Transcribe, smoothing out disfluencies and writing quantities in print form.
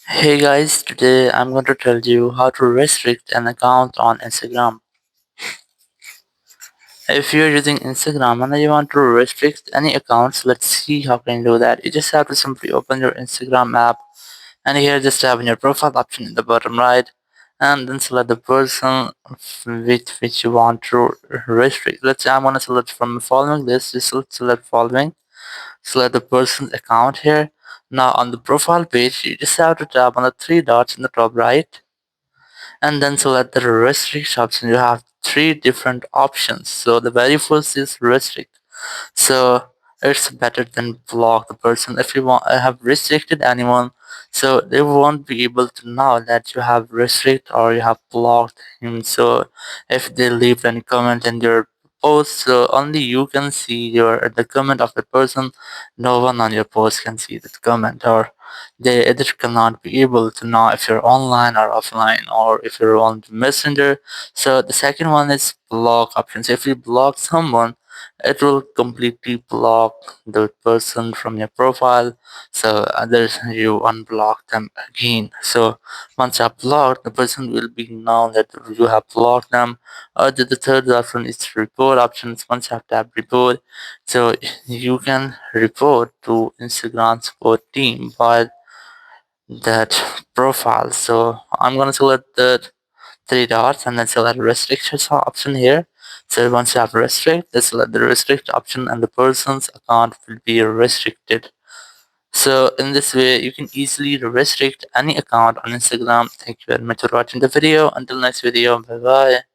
Hey guys, today I'm going to tell you how to restrict an account on Instagram. If you're using Instagram and you want to restrict any accounts, let's see how can you do that. You just have to simply open your Instagram app and here just have in your profile option in the bottom right and then select the person with which you want to restrict. Let's say I'm going to select from the following list. Just select following. Select the person's account here. Now on the profile page, you just have to tap on the three dots in the top right and then select the restrict option. You have three different options. So the very first is restrict. So it's better than block the person. If you want have restricted anyone, so they won't be able to know that you have restrict or you have blocked him. So if they leave any comment in your post, so only you can see the comment of the person. No one on your post can see that comment, or they either cannot be able to know if you're online or offline, or if you're on the messenger. So the second one is block options. If you block someone, it will completely block the person from your profile, so others you unblock them again. So once you have blocked, the person will be known that you have blocked them. The third option is report options. Once you have tapped report, so you can report to Instagram support team by that profile. So I'm gonna select the three dots and then select restrictions option here. So once you have restrict, then select the restrict option and the person's account will be restricted. So in this way, you can easily restrict any account on Instagram. Thank you very much for watching the video. Until next video, bye bye.